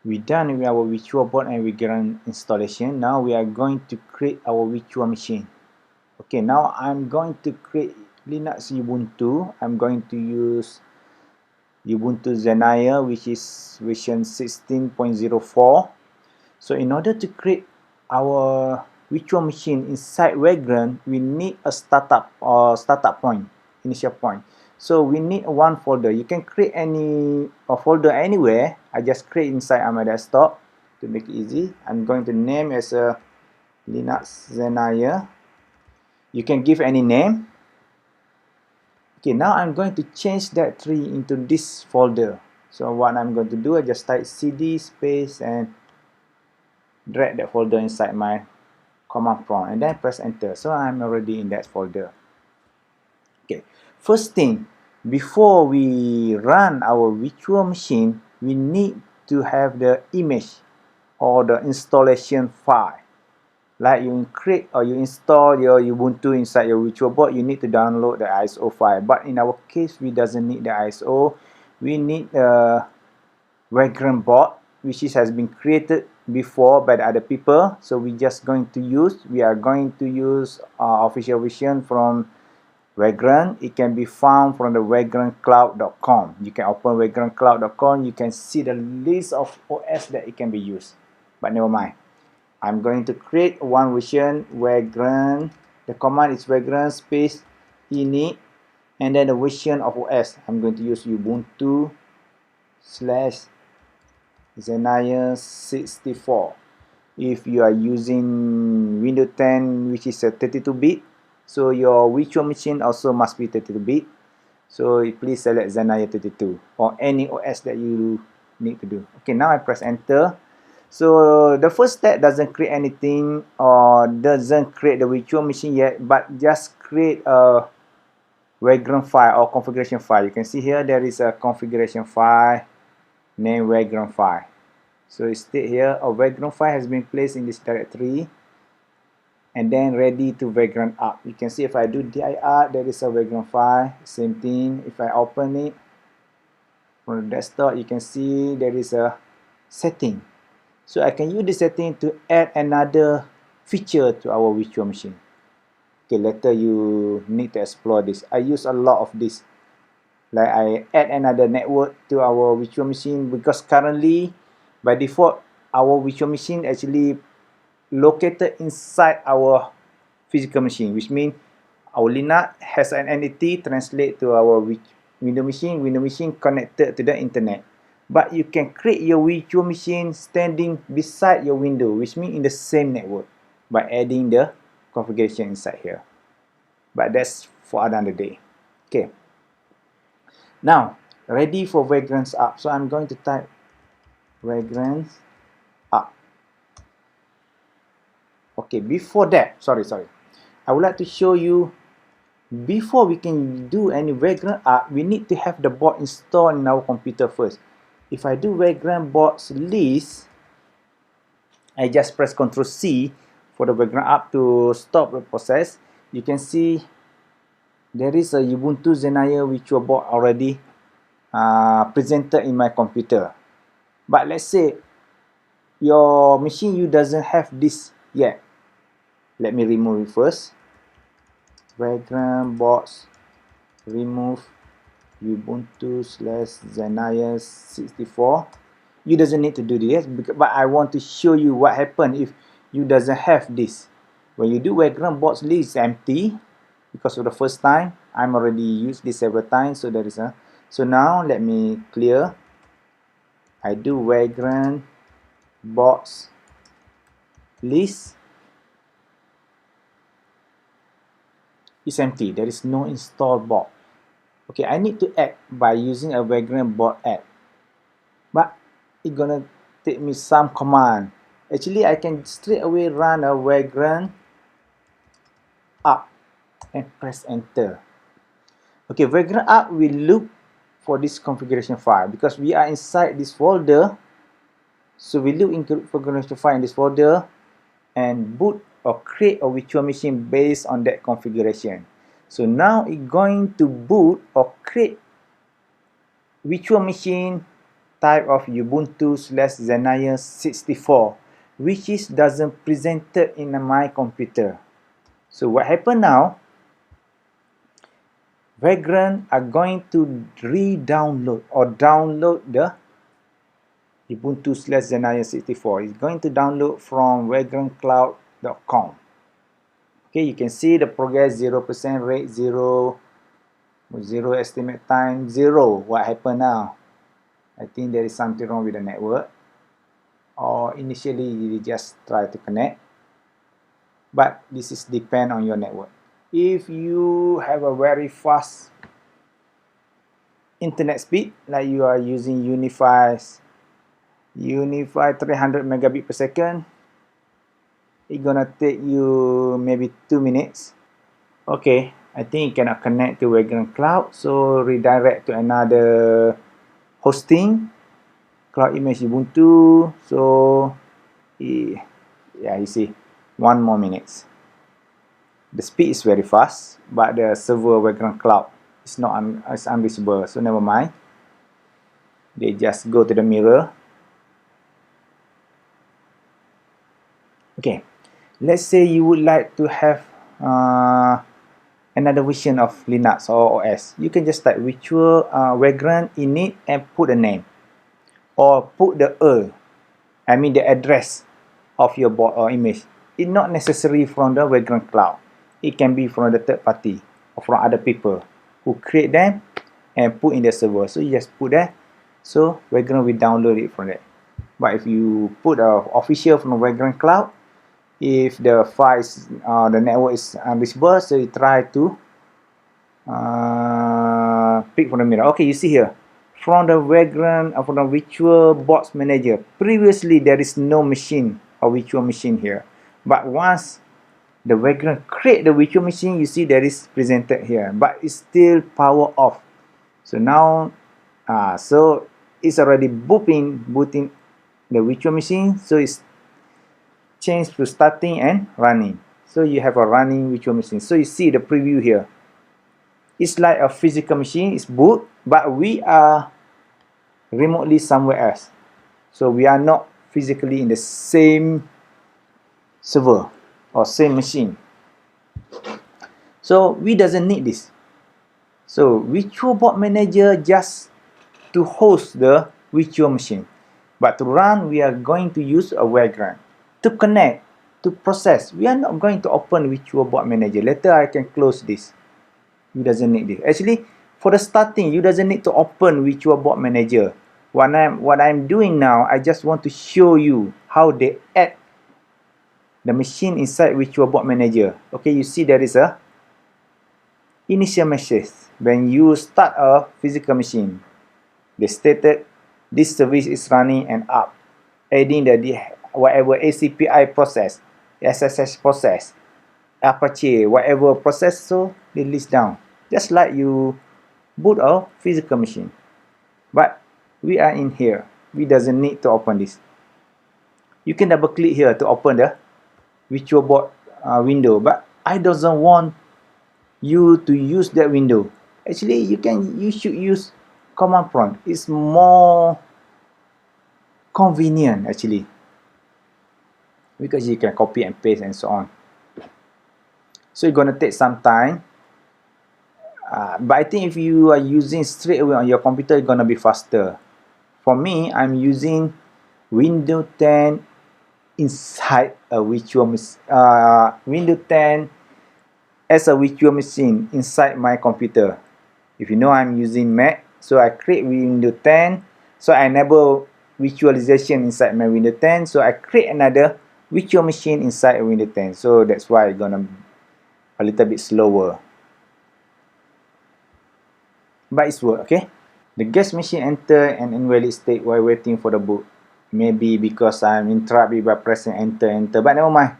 We done with our VirtualBox and Vagrant installation. Now we are going to create our virtual machine. Okay, now I'm going to create Linux Ubuntu. I'm going to use Ubuntu Zenaya, which is version 16.04. So in order to create our virtual machine inside Vagrant, we need a startup point, initial point. So we need one folder. You can create any folder anywhere. I just create inside on my desktop to make it easy. I'm going to name as a Linux Zenaya. You can give any name. Okay, now I'm going to change that tree into this folder. So what I'm going to do, I just type cd space and drag that folder inside my command prompt and then press enter. So I'm already in that folder. Okay, first thing, before we run our virtual machine, we need to have the image or the installation file. Like you create or you install your Ubuntu inside your VirtualBox, you need to download the ISO file. But in our case, we doesn't need the ISO. We need a Vagrant bot, which has been created before by the other people. So we are going to use official version from Vagrant. It can be found from the vagrantcloud.com. You can open vagrantcloud.com. You can see the list of OS that it can be used. But never mind. I'm going to create one version, Vagrant. The command is Vagrant space init, and then the version of OS. I'm going to use Ubuntu /Zenaya 64. If you are using Windows 10, which is a 32-bit, so your virtual machine also must be 32-bit. So please select Zenaya 32 or any OS that you need to do. Okay, now I press enter. So the first step doesn't create anything or doesn't create the virtual machine yet, but just create a Vagrant file or configuration file. You can see here there is a configuration file named Vagrant file. So it states here a Vagrant file has been placed in this directory and then ready to Vagrant up. You can see if I do dir, there is a Vagrant file. Same thing. If I open it from the desktop, you can see there is a setting. So I can use this setting to add another feature to our virtual machine. Okay, later you need to explore this. I use a lot of this. Like I add another network to our virtual machine because currently, by default, our virtual machine actually located inside our physical machine, which means our Linux has an entity translate to our Windows machine connected to the internet. But you can create your virtual machine standing beside your window, which means in the same network, by adding the configuration inside here. But that's for another day. Okay. Now, ready for Vagrants up. So I'm going to type Vagrants up. Okay, before that, sorry. I would like to show you, before we can do any Vagrant up, we need to have the bot installed in our computer first. If I do Vagrant bots list, I just press Ctrl C for the Vagrant up to stop the process. You can see there is a Ubuntu Zenaya VirtualBox already presented in my computer. But let's say your machine doesn't have this yet. Let me remove it first. Vagrant bots remove Ubuntu /Zenaya 64. You doesn't need to do this, but I want to show you what happens if you doesn't have this. When you do Vagrant bots list, it's empty because for the first time. I'm already used this several times, so there is a. So now let me clear. I do Vagrant bots list. It's empty. There is no install bot. Okay, I need to add by using a Vagrant bot add. But it's gonna take me some command. Actually, I can straight away run a Vagrant up and press enter. Okay, Vagrant up will look for this configuration file because we are inside this folder. So we look into configuration file in this folder and boot or create a virtual machine based on that configuration. So now it's going to boot or create virtual machine type of ubuntu/zenaya64, which is doesn't presented in my computer. So what happened now, Vagrant are going to re-download or download the ubuntu/zenaya64. It's going to download from vagrantcloud.com. Okay, you can see the progress, 0% rate, 0 estimate time, 0. What happened now? I think there is something wrong with the network, or initially you just try to connect, but this is depend on your network. If you have a very fast internet speed, like you are using Unify 300 megabit per second, it's gonna take you maybe 2 minutes. Okay, I think you cannot connect to Vagrant Cloud, so redirect to another hosting, Cloud Image Ubuntu. So yeah, you see, 1 more minutes. The speed is very fast, but the server Vagrant Cloud is not it's unreachable, so never mind. They just go to the mirror. Okay, let's say you would like to have another version of Linux or OS. You can just type virtual Vagrant init and put a name, or put the the address of your board or image. It's not necessary from the Vagrant Cloud. It can be from the third party or from other people who create them and put in the server. So you just put that, so Vagrant will download it from there. But if you put official from the Vagrant Cloud, if the files, the network is unreachable, so you try to pick from the mirror. Okay, you see here, from the Vagrant, from the VirtualBox manager, previously there is no machine or virtual machine here, but once the Vagrant create the virtual machine, you see there is presented here, but it's still power off. So now, so it's already booting the virtual machine, so it's changed to starting and running. So you have a running virtual machine. So you see the preview here. It's like a physical machine, it's boot, but we are remotely somewhere else. So we are not physically in the same server or same machine. So we doesn't need this. So VirtualBox Manager just to host the virtual machine, but to run we are going to use a Vagrant. To connect, to process, we are not going to open VirtualBox Manager. Later I can close this. You doesn't need this. Actually, for the starting, you doesn't need to open VirtualBox Manager. What I'm doing now, I just want to show you how they add the machine inside VirtualBox Manager. Okay, you see there is a initial message when you start a physical machine. They stated this service is running and up, adding the whatever ACPI process, SSH process, Apache, whatever process, so they list down, just like you boot a physical machine. But we are in here, we doesn't need to open this. You can double click here to open the VirtualBox window, but I doesn't want you to use that window. Actually, you should use command prompt. It's more convenient actually, because you can copy and paste and so on. So it's gonna take some time, but I think if you are using straight away on your computer, it's gonna be faster. For me, I'm using Windows 10 inside a virtual Windows 10 as a virtual machine inside my computer. If you know, I'm using Mac, so I create Windows 10, so I enable virtualization inside my Windows 10, so I create another virtual machine inside Windows 10. So that's why it's gonna be a little bit slower, but it's work. Okay, the guest machine enter an invalid state while waiting for the boot. Maybe because I'm interrupted by pressing enter, but never mind.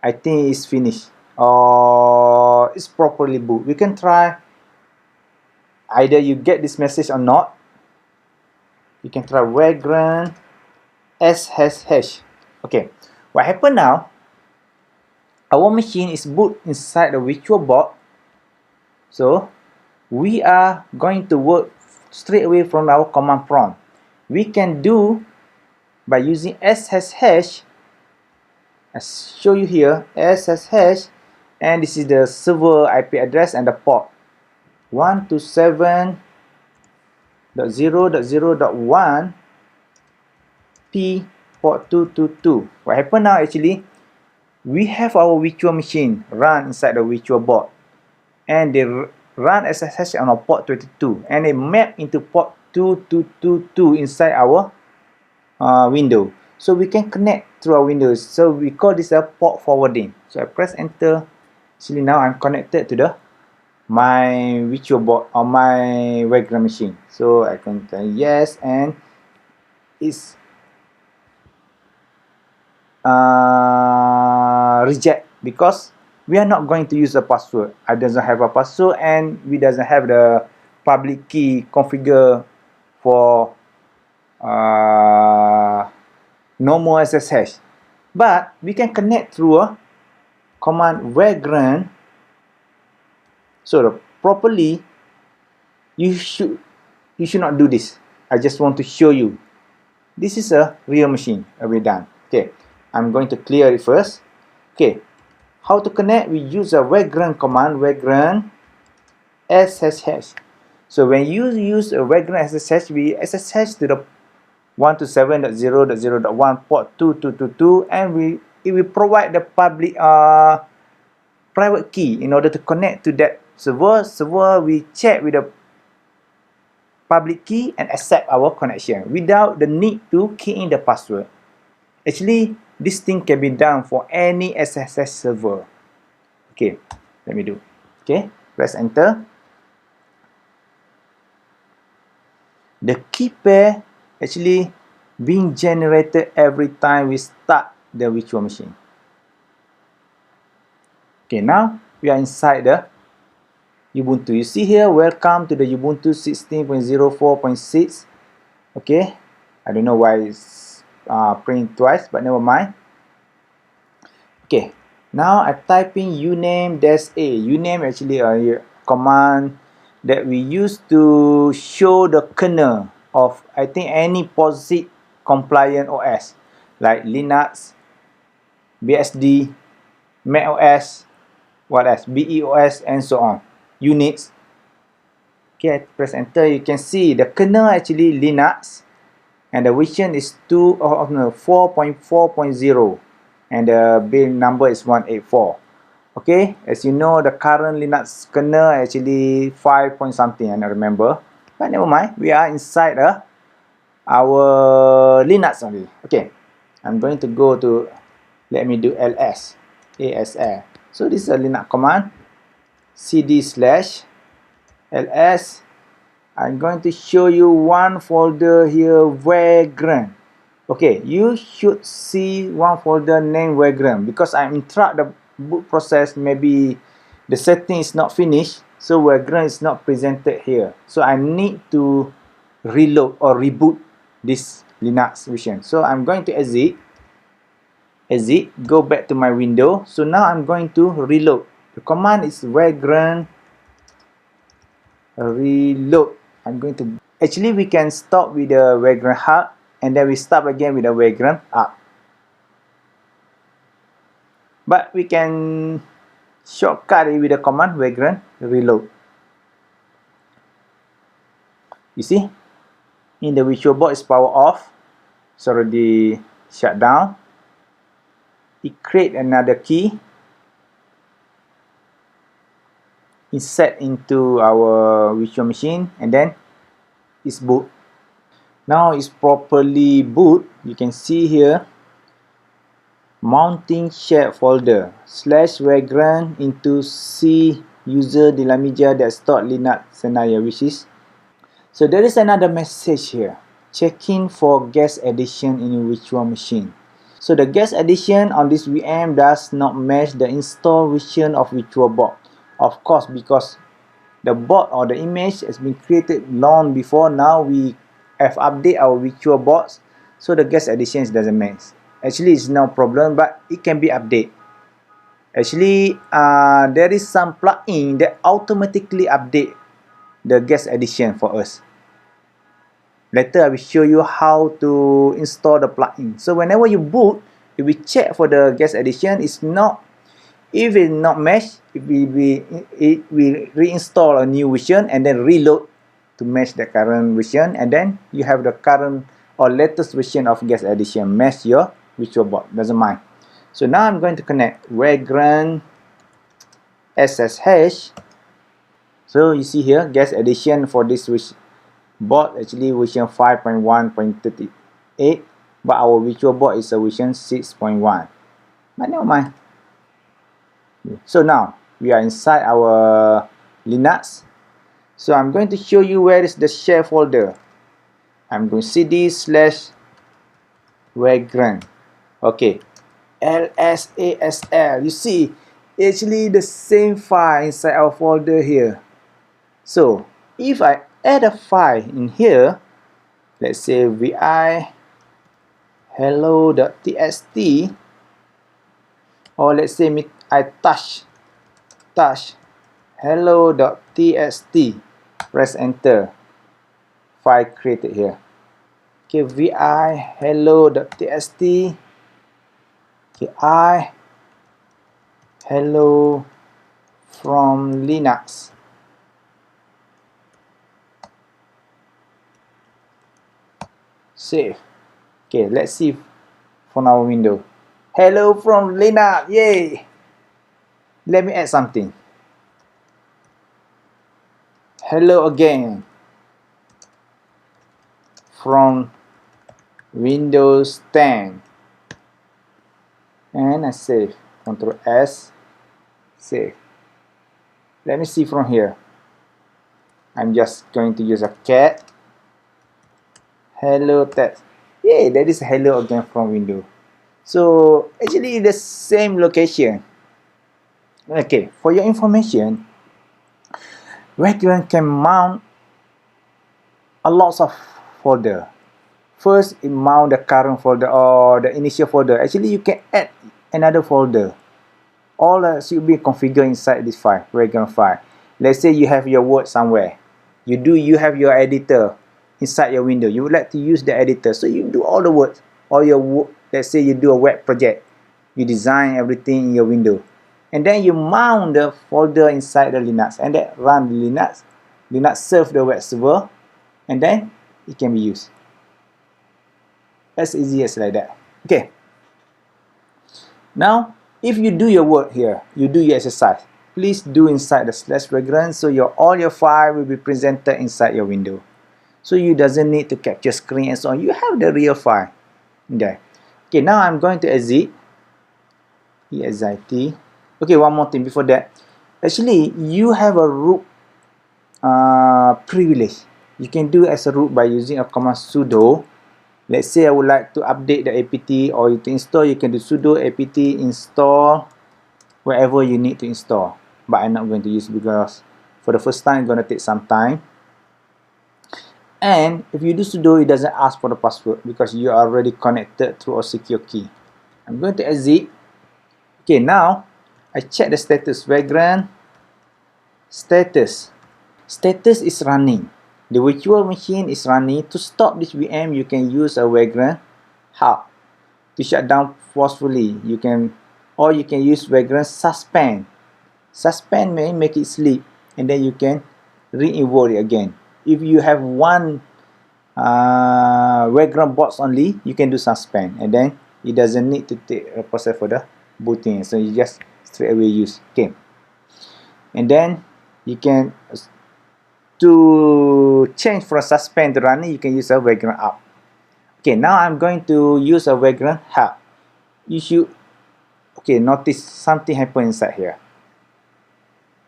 I think it's finished, or it's properly boot. We can try. Either you get this message or not. You can try Vagrant /#. Okay, what happened now? Our machine is boot inside the VirtualBox, so we are going to work straight away from our command prompt. we can do by using SSH. I show you here SSH, and this is the server IP address and the port 127.0.0.1 P port 222. What happened now, actually, we have our virtual machine run inside the virtual board, and they run SSH on our port 22, and they map into port 2222 inside our window. So we can connect through our windows. So we call this a port forwarding. So I press enter. Actually, now I'm connected to my virtual board or my Vagrant machine. So I can tell yes, and it's reject because we are not going to use a password. I doesn't have a password, and we doesn't have the public key configure for normal SSH. But we can connect through a command Vagrant. So properly, you should not do this. I just want to show you. This is a real machine. We're done. Okay, I'm going to clear it first. Okay, how to connect? We use a Vagrant command, Vagrant SSH. So when you use a Vagrant SSH, we SSH to the 127.0.0.1 port 2222, and it will provide the public private key in order to connect to that server. We check with the public key and accept our connection without the need to key in the password. Actually, this thing can be done for any SSH server. Okay, let me do. Okay, press enter. The key pair actually being generated every time we start the virtual machine. Okay, now we are inside the Ubuntu. You see here, welcome to the Ubuntu 16.04.6. Okay, I don't know why it's print twice, but never mind. Okay, now I type in uname -a. Uname actually a command that we use to show the kernel of, I think, any POSIX compliant OS like Linux, BSD, macOS, what else, BEOS, and so on. Unix. Okay, press enter. You can see the kernel actually Linux, and the version is 4.4.0, and the build number is 184. Okay, as you know, the current Linux kernel actually 5 point something, I don't remember, but never mind. We are inside our Linux only. Okay, I'm going to go to, let me do ls asl. So this is a Linux command, cd/ls. I'm going to show you one folder here, Vagrant. Okay, you should see one folder named Vagrant because I interrupt the boot process. Maybe the setting is not finished, so Vagrant is not presented here. So I need to reload or reboot this Linux version. So I'm going to exit, go back to my window. So now I'm going to reload. The command is Vagrant reload. I'm going to, actually we can stop with the Vagrant halt, and then we start again with the Vagrant up. But we can shortcut it with the command Vagrant reload. You see, in the VirtualBox is power off. It's already shut down. It create another key, insert into our virtual machine, and then it's boot. Now it's properly boot. You can see here, mounting shared folder /vagrant into C user dalam meja desktop Linux scenario, which is, so there is another message here, checking for guest addition in your virtual machine. So the guest addition on this VM does not match the installed version of VirtualBox. Of course, because the board or the image has been created long before. Now we have updated our VirtualBox, so the guest additions doesn't match. Actually, it's no problem, but it can be updated. Actually, there is some plugin that automatically update the guest addition for us. Later I will show you how to install the plugin. So whenever you boot, if we check for the guest edition, if it's not match, it will reinstall a new version and then reload to match the current version, and then you have the current or latest version of guest edition match your VirtualBox. Doesn't mind. So now I'm going to connect Vagrant SSH. So you see here, guest edition for this bot actually version 5.1.38, but our VirtualBox is a version 6.1. But never mind. So now we are inside our Linux. So I'm going to show you where is the share folder. I'm going to cd/vagrant. Okay, lsasl. You see, actually the same file inside our folder here. So if I add a file in here, let's say vi hello.txt, or let's say I touch hello.txt, press enter, file created here. Okay, vi hello.txt, okay, I hello from Linux. Save. Okay, let's see from our window. Hello from Linux, yay! Let me add something. Hello again from Windows 10, and I save. Ctrl S, save. Let me see from here. I'm just going to use a cat. Hello text. Yay, that is hello again from Windows. So actually the same location. Okay, for your information, Vagrant can mount a lot of folder. First, it mount the current folder or the initial folder. Actually, you can add another folder. All should be configured inside this file, Vagrant file. Let's say you have your Word somewhere. You have your editor inside your window. You would like to use the editor, so you do all the work. Or your work. Let's say you do a web project. You design everything in your window, and then you mount the folder inside the Linux, and then run the Linux. Linux serve the web server, and then it can be used. As easy as like that. Okay. Now, if you do your work here, you do your exercise, please do inside the /vagrant, so all your file will be presented inside your window. So you doesn't need to capture screen and so on. You have the real file there. Okay, now I'm going to exit. exit. Okay, one more thing before that. Actually, you have a root privilege. You can do as a root by using a command sudo. Let's say I would like to update the apt or to install. You can do sudo apt install wherever you need to install. But I'm not going to use because for the first time, it's going to take some time. And if you do sudo, it doesn't ask for the password because you are already connected through a secure key. I'm going to exit. Okay, now I check the status. Vagrant status. Status is running. The virtual machine is running. To stop this VM, you can use a Vagrant halt. To shut down forcefully, you can use Vagrant suspend. Suspend may make it sleep, and then you can re-invoke it again. If you have one Vagrant box only, you can do suspend, and then it doesn't need to take a process for the booting, so you just straight away use. Okay, and then you can to change from suspend to running, you can use a Vagrant up. Okay, now I'm going to use a Vagrant halt. You should notice something happen inside here.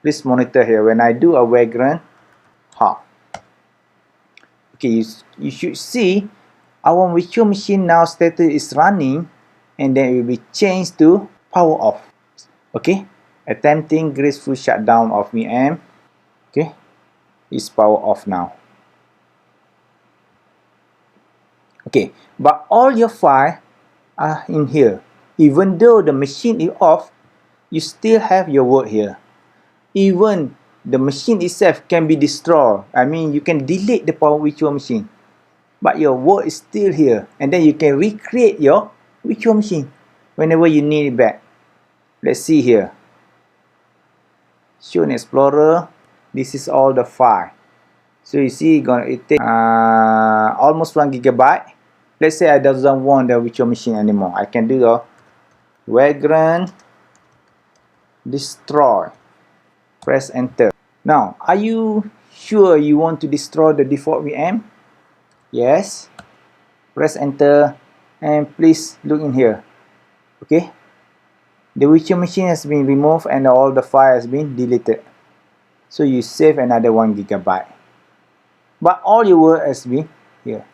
Please monitor here when I do a Vagrant halt. Okay, you should see our virtual machine now status is running, and then it will be changed to power off. Okay, attempting graceful shutdown of VM. Okay, it's power off now. Okay, but all your files are in here. Even though the machine is off, you still have your work here. Even the machine itself can be destroyed. I mean, you can delete the power virtual machine. but your work is still here, and then you can recreate your virtual machine whenever you need it back. Let's see here. Show in Explorer. This is all the file. So you see, it take almost 1 gigabyte. Let's say I don't want the virtual machine anymore. I can do the Vagrant destroy. Press enter. Now, are you sure you want to destroy the default VM? Yes. Press enter and please look in here. Okay. The virtual machine has been removed and all the file has been deleted. So you save another 1 gigabyte. But all your work has been here.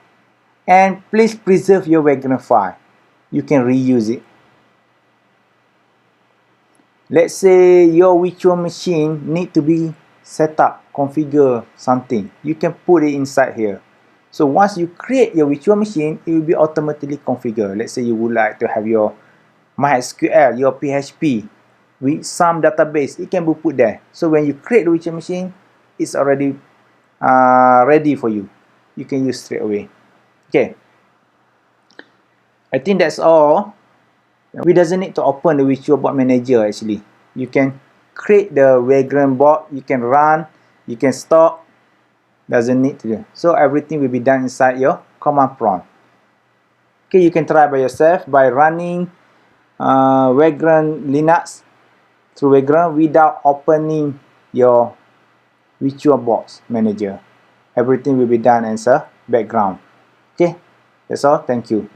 And please preserve your Vagrant file. You can reuse it. Let's say your virtual machine need to be set up, configure something. You can put it inside here. So once you create your virtual machine, it will be automatically configured. Let's say you would like to have your MySQL, your PHP with some database. It can be put there. So when you create the virtual machine, it's already ready for you. You can use straight away. Okay. I think that's all. We doesn't need to open the VirtualBox manager actually. You can create the Vagrant bot, you can run, you can stop. Doesn't need to do. So everything will be done inside your command prompt. Okay, you can try by yourself by running Vagrant Linux through Vagrant without opening your VirtualBox manager. Everything will be done as a background. Okay, that's all. Thank you.